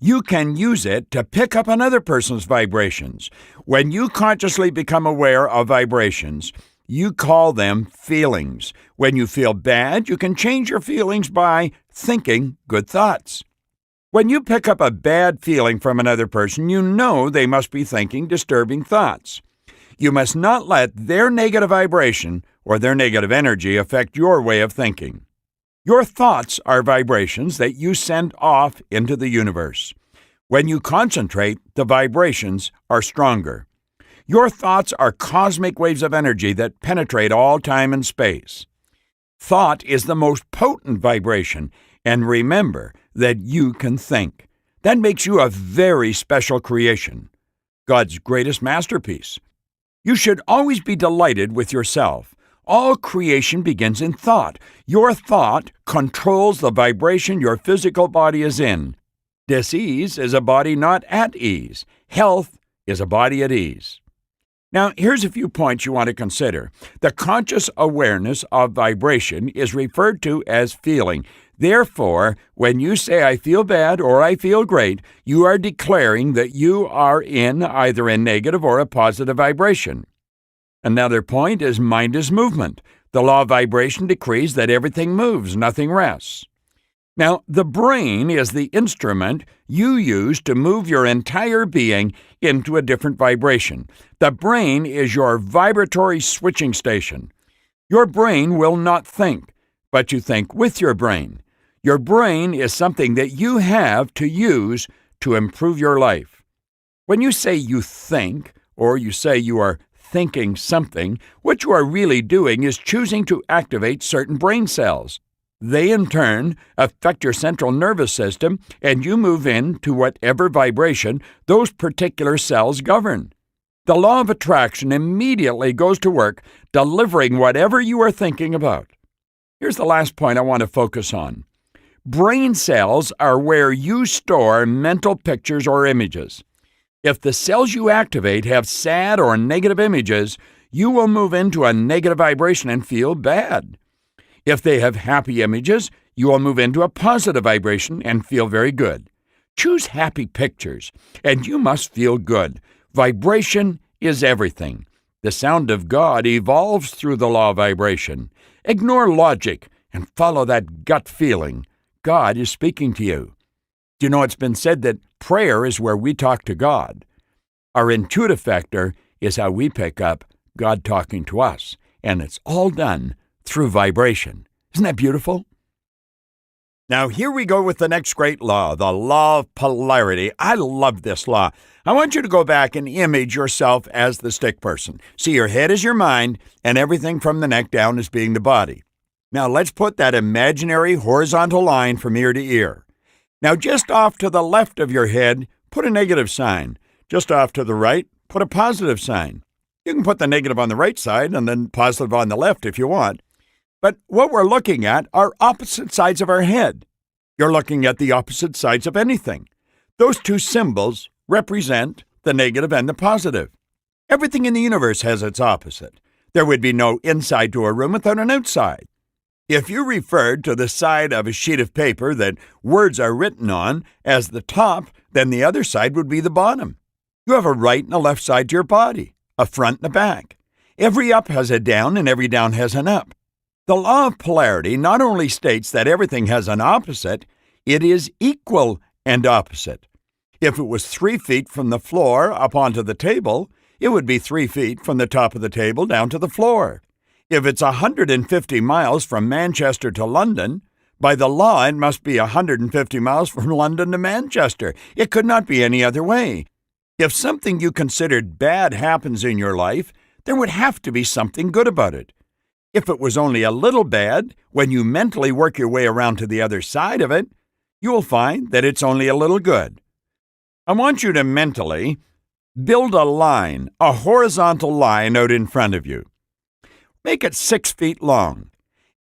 S2: You can use it to pick up another person's vibrations. When you consciously become aware of vibrations, you call them feelings. When you feel bad, you can change your feelings by thinking good thoughts. When you pick up a bad feeling from another person, you know they must be thinking disturbing thoughts. You must not let their negative vibration or their negative energy affect your way of thinking. Your thoughts are vibrations that you send off into the universe. When you concentrate, the vibrations are stronger. Your thoughts are cosmic waves of energy that penetrate all time and space. Thought is the most potent vibration, and remember that you can think. That makes you a very special creation, God's greatest masterpiece. You should always be delighted with yourself. All creation begins in thought. Your thought controls the vibration your physical body is in. Dis-ease is a body not at ease. Health is a body at ease. Now, here's a few points you want to consider. The conscious awareness of vibration is referred to as feeling. Therefore, when you say, I feel bad or I feel great, you are declaring that you are in either a negative or a positive vibration. Another point is mind is movement. The law of vibration decrees that everything moves, nothing rests. Now, the brain is the instrument you use to move your entire being into a different vibration. The brain is your vibratory switching station. Your brain will not think, but you think with your brain. Your brain is something that you have to use to improve your life. When you say you think, or you say you are thinking something, what you are really doing is choosing to activate certain brain cells. They, in turn, affect your central nervous system, and you move into whatever vibration those particular cells govern. The law of attraction immediately goes to work, delivering whatever you are thinking about. Here's the last point I want to focus on. Brain cells are where you store mental pictures or images. If the cells you activate have sad or negative images, you will move into a negative vibration and feel bad. If they have happy images, you will move into a positive vibration and feel very good. Choose happy pictures, and you must feel good. Vibration is everything. The sound of God evolves through the law of vibration. Ignore logic and follow that gut feeling. God is speaking to you. Do you know it's been said that prayer is where we talk to God? Our intuitive factor is how we pick up God talking to us, and it's all done through vibration. Isn't that beautiful? Now, here we go with the next great law, the law of polarity. I love this law. I want you to go back and image yourself as the stick person. See, your head is your mind, and everything from the neck down is being the body. Now let's put that imaginary horizontal line from ear to ear. Now just off to the left of your head, put a negative sign. Just off to the right, put a positive sign. You can put the negative on the right side and then positive on the left if you want. But what we're looking at are opposite sides of our head. You're looking at the opposite sides of anything. Those two symbols represent the negative and the positive. Everything in the universe has its opposite. There would be no inside to a room without an outside. If you referred to the side of a sheet of paper that words are written on as the top, then the other side would be the bottom. You have a right and a left side to your body, a front and a back. Every up has a down and every down has an up. The law of polarity not only states that everything has an opposite, it is equal and opposite. If it was 3 feet from the floor up onto the table, it would be 3 feet from the top of the table down to the floor. If it's 150 miles from Manchester to London, by the law it must be 150 miles from London to Manchester. It could not be any other way. If something you considered bad happens in your life, there would have to be something good about it. If it was only a little bad, when you mentally work your way around to the other side of it, you will find that it's only a little good. I want you to mentally build a line, a horizontal line out in front of you. Make it 6 feet long.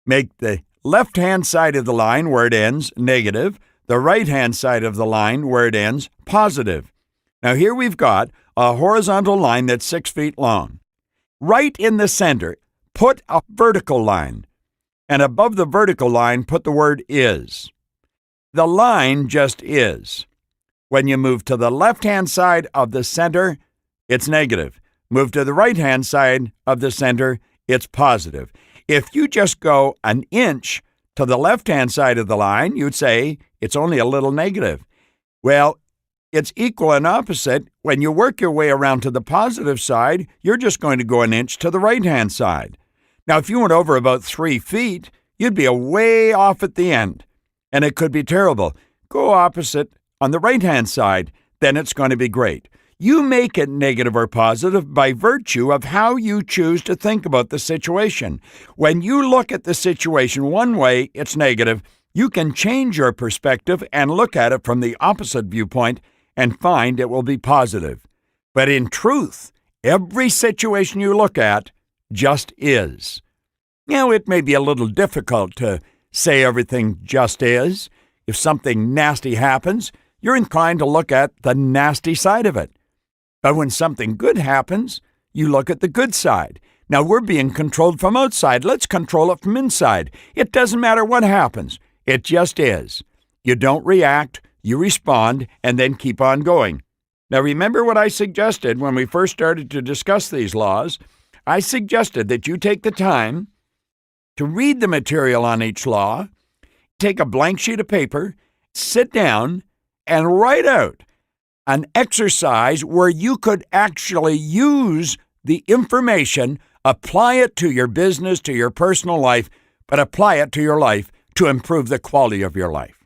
S2: Make the left-hand side of the line where it ends negative, the right-hand side of the line where it ends positive. Now here we've got a horizontal line that's 6 feet long. Right in the center, put a vertical line, and above the vertical line, put the word is. The line just is. When you move to the left-hand side of the center, it's negative. Move to the right-hand side of the center, it's positive. If you just go an inch to the left-hand side of the line, you'd say it's only a little negative. Well, it's equal and opposite. When you work your way around to the positive side, you're just going to go an inch to the right-hand side. Now, if you went over about 3 feet, you'd be way off at the end, and it could be terrible. Go opposite on the right-hand side, then it's going to be great. You make it negative or positive by virtue of how you choose to think about the situation. When you look at the situation one way, it's negative. You can change your perspective and look at it from the opposite viewpoint and find it will be positive. But in truth, every situation you look at just is. Now, it may be a little difficult to say everything just is. If something nasty happens, you're inclined to look at the nasty side of it. But when something good happens, you look at the good side. Now, we're being controlled from outside. Let's control it from inside. It doesn't matter what happens. It just is. You don't react, you respond, and then keep on going. Now, remember what I suggested when we first started to discuss these laws? I suggested that you take the time to read the material on each law, take a blank sheet of paper, sit down, and write out an exercise where you could actually use the information, apply it to your business, to your personal life, but apply it to your life to improve the quality of your life.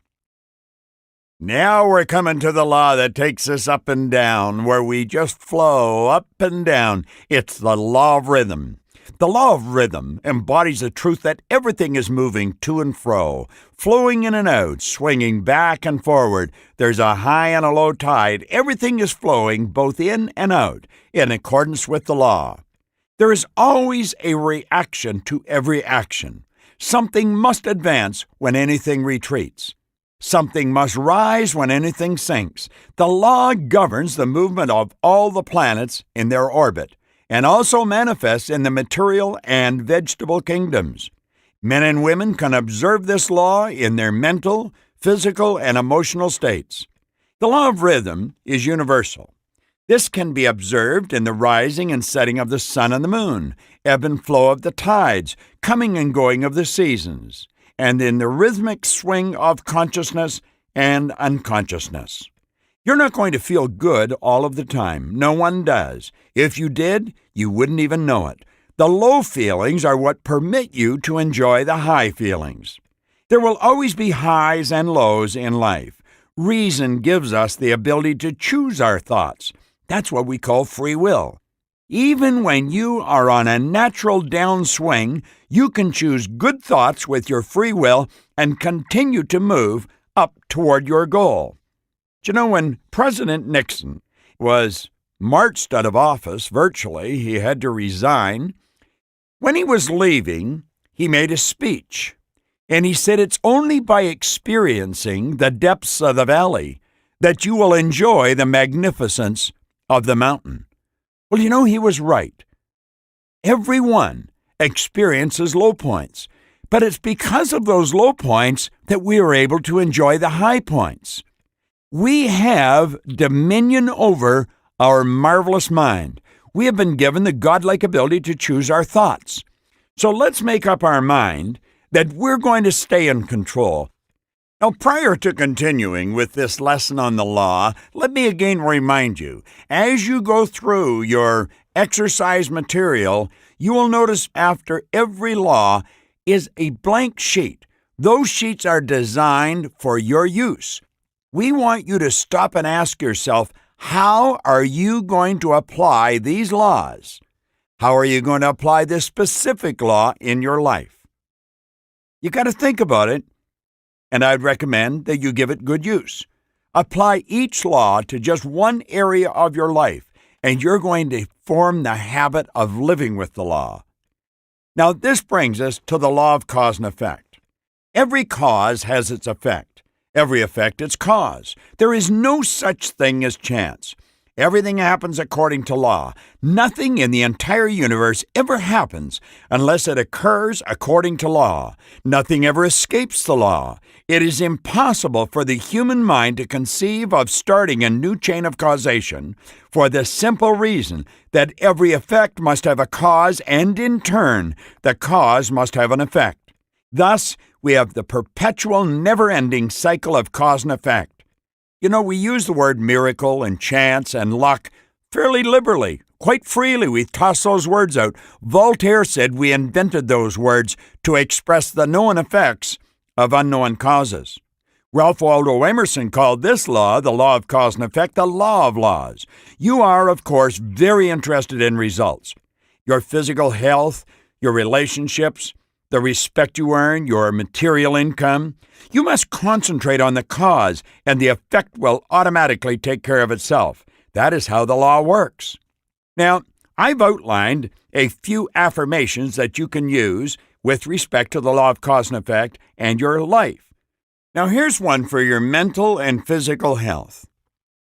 S2: Now we're coming to the law that takes us up and down, where we just flow up and down. It's the law of rhythm. The law of rhythm embodies the truth that everything is moving to and fro, flowing in and out, swinging back and forward. There's a high and a low tide. Everything is flowing both in and out in accordance with the law. There is always a reaction to every action. Something must advance when anything retreats. Something must rise when anything sinks. The law governs the movement of all the planets in their orbit, and also manifests in the material and vegetable kingdoms. Men and women can observe this law in their mental, physical, and emotional states. The law of rhythm is universal. This can be observed in the rising and setting of the sun and the moon, ebb and flow of the tides, coming and going of the seasons, and in the rhythmic swing of consciousness and unconsciousness. You're not going to feel good all of the time. No one does. If you did, you wouldn't even know it. The low feelings are what permit you to enjoy the high feelings. There will always be highs and lows in life. Reason gives us the ability to choose our thoughts. That's what we call free will. Even when you are on a natural downswing, you can choose good thoughts with your free will and continue to move up toward your goal. Do you know, when President Nixon was marched out of office virtually, he had to resign. When he was leaving, he made a speech, and he said, "It's only by experiencing the depths of the valley that you will enjoy the magnificence of the mountain." Well, you know, he was right. Everyone experiences low points, but it's because of those low points that we are able to enjoy the high points. We have dominion over our marvelous mind. We have been given the godlike ability to choose our thoughts. So let's make up our mind that we're going to stay in control. Now, prior to continuing with this lesson on the law, let me again remind you, as you go through your exercise material, you will notice after every law is a blank sheet. Those sheets are designed for your use. We want you to stop and ask yourself, how are you going to apply these laws? How are you going to apply this specific law in your life? You got to think about it, and I'd recommend that you give it good use. Apply each law to just one area of your life, and you're going to form the habit of living with the law. Now, this brings us to the law of cause and effect. Every cause has its effect. Every effect its cause. There is no such thing as chance. Everything happens according to law. Nothing in the entire universe ever happens unless it occurs according to law. Nothing ever escapes the law. It is impossible for the human mind to conceive of starting a new chain of causation for the simple reason that every effect must have a cause, and in turn, the cause must have an effect. Thus, we have the perpetual, never-ending cycle of cause and effect. You know, we use the word miracle and chance and luck fairly liberally. Quite freely, we toss those words out. Voltaire said we invented those words to express the known effects of unknown causes. Ralph Waldo Emerson called this law, the law of cause and effect, the law of laws. You are, of course, very interested in results. Your physical health, your relationships, the respect you earn, your material income. You must concentrate on the cause, and the effect will automatically take care of itself. That is how the law works. Now, I've outlined a few affirmations that you can use with respect to the law of cause and effect and your life. Now, here's one for your mental and physical health.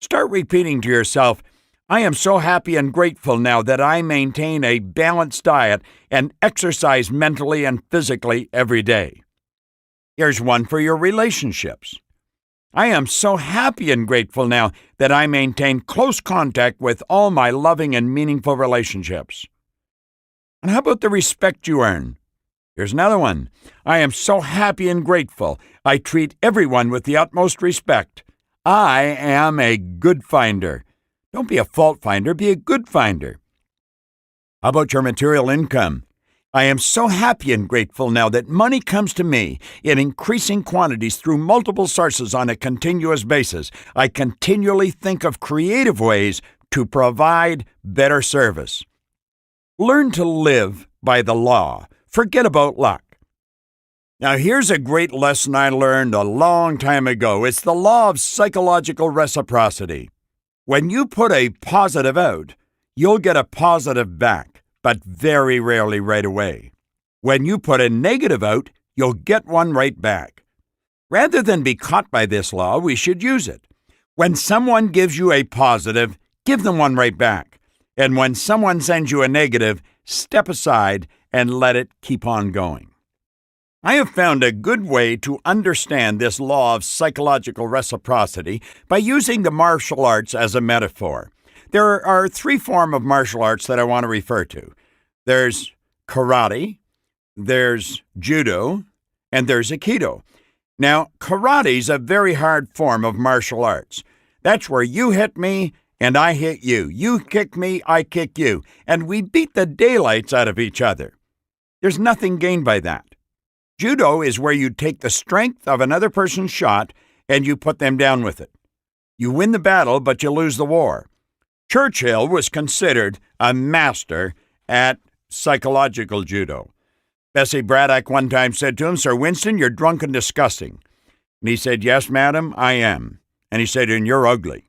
S2: Start repeating to yourself, "I am so happy and grateful now that I maintain a balanced diet and exercise mentally and physically every day." Here's one for your relationships. "I am so happy and grateful now that I maintain close contact with all my loving and meaningful relationships." And how about the respect you earn? Here's another one. "I am so happy and grateful. I treat everyone with the utmost respect. I am a good finder." Don't be a fault finder, be a good finder. How about your material income? "I am so happy and grateful now that money comes to me in increasing quantities through multiple sources on a continuous basis. I continually think of creative ways to provide better service." Learn to live by the law. Forget about luck. Now, here's a great lesson I learned a long time ago. It's the law of psychological reciprocity. When you put a positive out, you'll get a positive back, but very rarely right away. When you put a negative out, you'll get one right back. Rather than be caught by this law, we should use it. When someone gives you a positive, give them one right back. And when someone sends you a negative, step aside and let it keep on going. I have found a good way to understand this law of psychological reciprocity by using the martial arts as a metaphor. There are three forms of martial arts that I want to refer to. There's karate, there's judo, and there's aikido. Now, karate is a very hard form of martial arts. That's where you hit me and I hit you. You kick me, I kick you. And we beat the daylights out of each other. There's nothing gained by that. Judo is where you take the strength of another person's shot and you put them down with it. You win the battle, but you lose the war. Churchill was considered a master at psychological judo. Bessie Braddock one time said to him, "Sir Winston, you're drunk and disgusting." And he said, "Yes, madam, I am." And he said, "And you're ugly."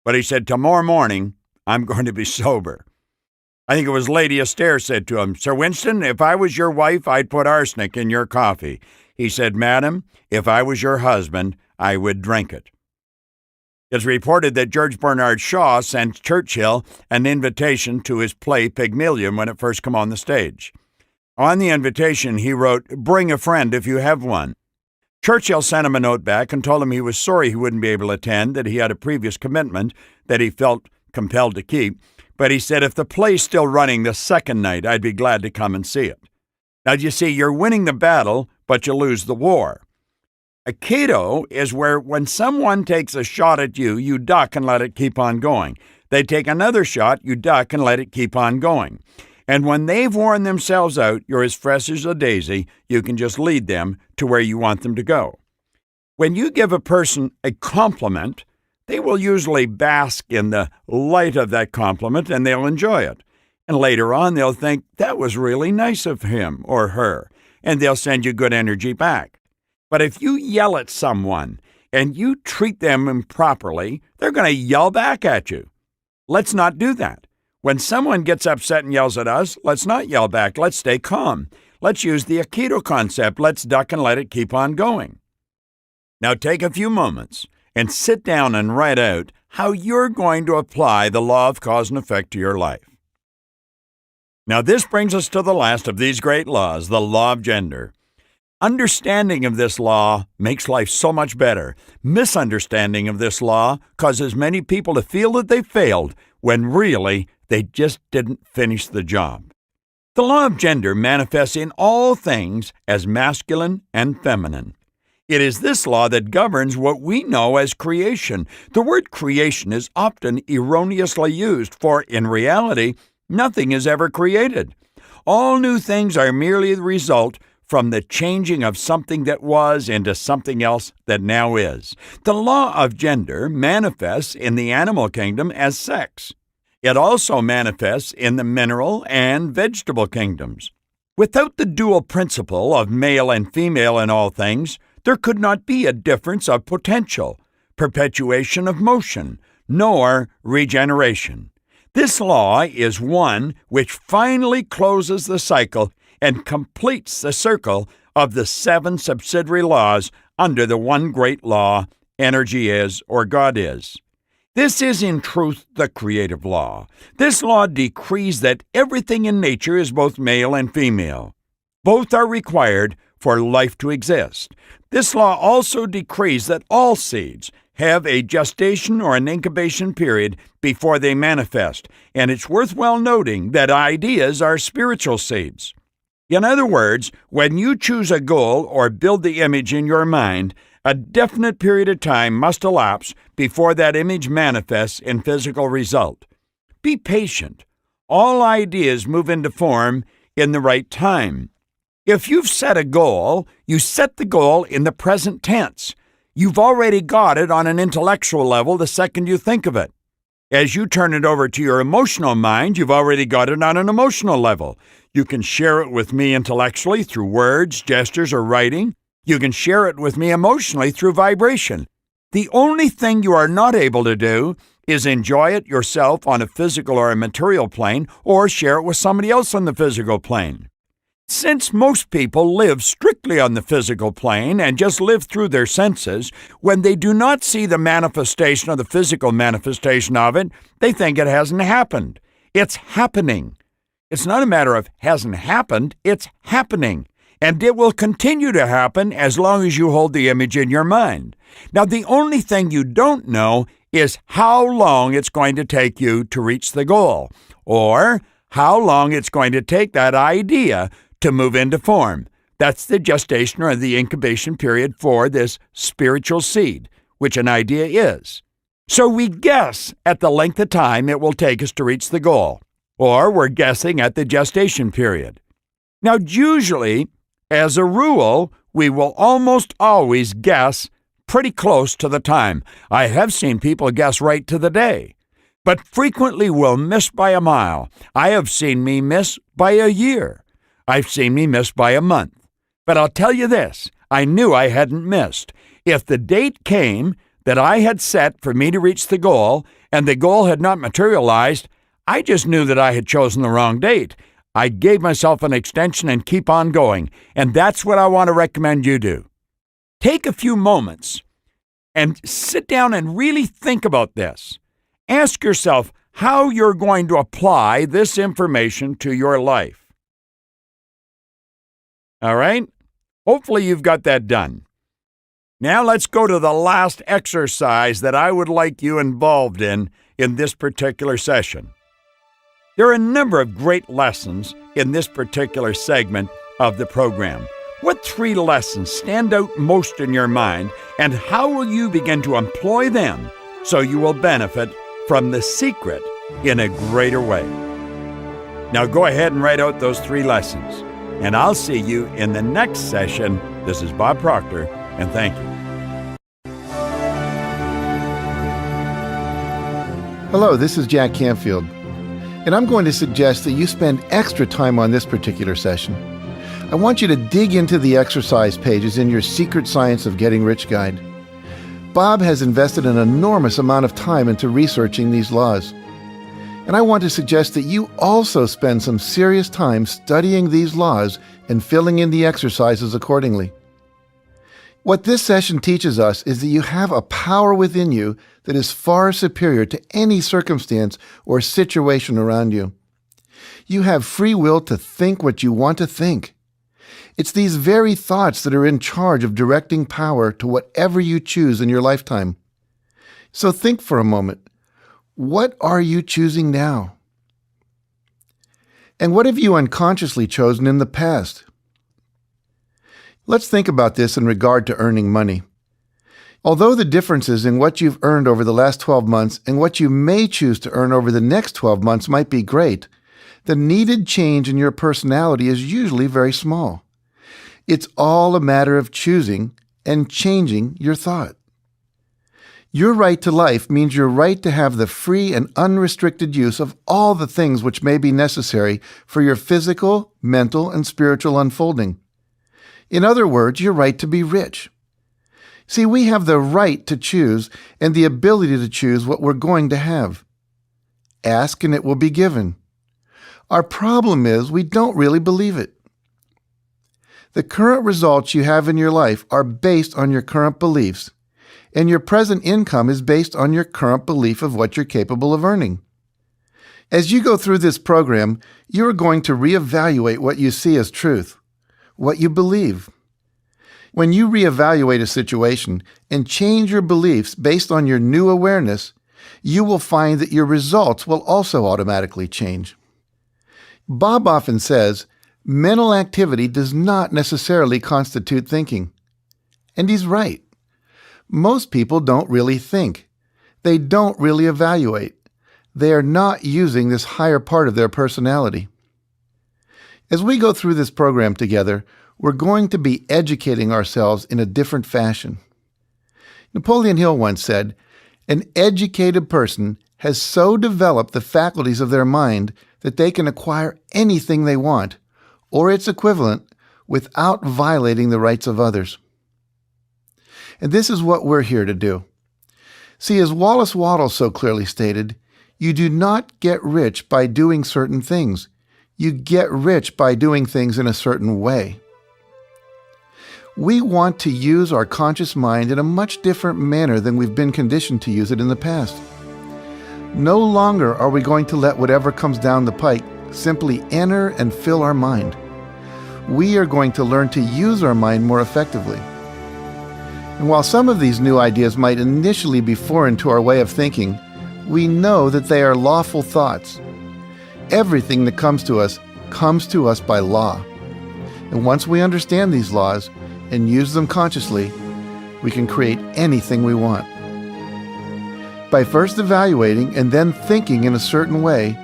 S2: But he said, "Tomorrow morning, I'm going to be sober." I think it was Lady Astaire said to him, "Sir Winston, if I was your wife, I'd put arsenic in your coffee." He said, "Madam, if I was your husband, I would drink it." It's reported that George Bernard Shaw sent Churchill an invitation to his play Pygmalion when it first came on the stage. On the invitation, he wrote, "Bring a friend if you have one." Churchill sent him a note back and told him he was sorry he wouldn't be able to attend, that he had a previous commitment that he felt compelled to keep. But he said, "If the play's still running the second night, I'd be glad to come and see it." Now, you see, you're winning the battle, but you lose the war. Aikido is where when someone takes a shot at you, you duck and let it keep on going. They take another shot, you duck and let it keep on going. And when they've worn themselves out, you're as fresh as a daisy. You can just lead them to where you want them to go. When you give a person a compliment, they will usually bask in the light of that compliment and they'll enjoy it. And later on, they'll think, "That was really nice of him or her," and they'll send you good energy back. But if you yell at someone and you treat them improperly, they're going to yell back at you. Let's not do that. When someone gets upset and yells at us, let's not yell back. Let's stay calm. Let's use the Aikido concept. Let's duck and let it keep on going. Now take a few moments and sit down and write out how you're going to apply the law of cause and effect to your life. Now this brings us to the last of these great laws, the law of gender. Understanding of this law makes life so much better. Misunderstanding of this law causes many people to feel that they failed when really they just didn't finish the job. The law of gender manifests in all things as masculine and feminine. It is this law that governs what we know as creation. The word creation is often erroneously used, for in reality, nothing is ever created. All new things are merely the result from the changing of something that was into something else that now is. The law of gender manifests in the animal kingdom as sex. It also manifests in the mineral and vegetable kingdoms. Without the dual principle of male and female in all things, there could not be a difference of potential, perpetuation of motion, nor regeneration. This law is one which finally closes the cycle and completes the circle of the 7 subsidiary laws under the one great law, energy is, or God is. This is in truth the creative law. This law decrees that everything in nature is both male and female. Both are required for life to exist. This law also decrees that all seeds have a gestation or an incubation period before they manifest, and it's worthwhile noting that ideas are spiritual seeds. In other words, when you choose a goal or build the image in your mind, a definite period of time must elapse before that image manifests in physical result. Be patient. All ideas move into form in the right time. If you've set a goal, you set the goal in the present tense. You've already got it on an intellectual level the second you think of it. As you turn it over to your emotional mind, you've already got it on an emotional level. You can share it with me intellectually through words, gestures, or writing. You can share it with me emotionally through vibration. The only thing you are not able to do is enjoy it yourself on a physical or a material plane, or share it with somebody else on the physical plane. Since most people live strictly on the physical plane and just live through their senses, when they do not see the manifestation or the physical manifestation of it, they think it hasn't happened. It's happening. It's not a matter of hasn't happened, it's happening. And it will continue to happen as long as you hold the image in your mind. Now, the only thing you don't know is how long it's going to take you to reach the goal, or how long it's going to take that idea to move into form. That's the gestation or the incubation period for this spiritual seed, which an idea is. So we guess at the length of time it will take us to reach the goal, or we're guessing at the gestation period. Now, usually, as a rule, we will almost always guess pretty close to the time. I have seen people guess right to the day. but frequently will miss by a mile. I have seen me miss by a year. I've seen me miss by a month. But I'll tell you this, I knew I hadn't missed. If the date came that I had set for me to reach the goal and the goal had not materialized, I just knew that I had chosen the wrong date. I gave myself an extension and keep on going. And that's what I want to recommend you do. Take a few moments and sit down and really think about this. Ask yourself how you're going to apply this information to your life. All right? Hopefully you've got that done. Now let's go to the last exercise that I would like you involved in this particular session. There are a number of great lessons in this particular segment of the program. What 3 lessons stand out most in your mind, and how will you begin to employ them so you will benefit from the secret in a greater way? Now go ahead and write out those 3 lessons, and I'll see you in the next session. This is Bob Proctor, and thank you.
S3: Hello, this is Jack Canfield, and I'm going to suggest that you spend extra time on this particular session. I want you to dig into the exercise pages in your Secret Science of Getting Rich guide. Bob has invested an enormous amount of time into researching these laws. And I want to suggest that you also spend some serious time studying these laws and filling in the exercises accordingly. What this session teaches us is that you have a power within you that is far superior to any circumstance or situation around you. You have free will to think what you want to think. It's these very thoughts that are in charge of directing power to whatever you choose in your lifetime. So think for a moment. What are you choosing now? And what have you unconsciously chosen in the past? Let's think about this in regard to earning money. Although the differences in what you've earned over the last 12 months and what you may choose to earn over the next 12 months might be great, the needed change in your personality is usually very small. It's all a matter of choosing and changing your thought. Your right to life means your right to have the free and unrestricted use of all the things which may be necessary for your physical, mental, and spiritual unfolding. In other words, your right to be rich. See, we have the right to choose and the ability to choose what we're going to have. Ask and it will be given. Our problem is we don't really believe it. The current results you have in your life are based on your current beliefs, and your present income is based on your current belief of what you're capable of earning. As you go through this program, you are going to reevaluate what you see as truth, what you believe. When you reevaluate a situation and change your beliefs based on your new awareness, you will find that your results will also automatically change. Bob often says, mental activity does not necessarily constitute thinking. And he's right. Most people don't really think. They don't really evaluate. They are not using this higher part of their personality. As we go through this program together, we're going to be educating ourselves in a different fashion. Napoleon Hill once said, "An educated person has so developed the faculties of their mind that they can acquire anything they want, or its equivalent, without violating the rights of others." And this is what we're here to do. See, as Wallace Wattles so clearly stated, you do not get rich by doing certain things. You get rich by doing things in a certain way. We want to use our conscious mind in a much different manner than we've been conditioned to use it in the past. No longer are we going to let whatever comes down the pike simply enter and fill our mind. We are going to learn to use our mind more effectively. And while some of these new ideas might initially be foreign to our way of thinking, we know that they are lawful thoughts. Everything that comes to us by law. And once we understand these laws and use them consciously, we can create anything we want. By first evaluating and then thinking in a certain way,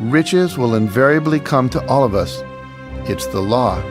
S3: riches will invariably come to all of us. It's the law.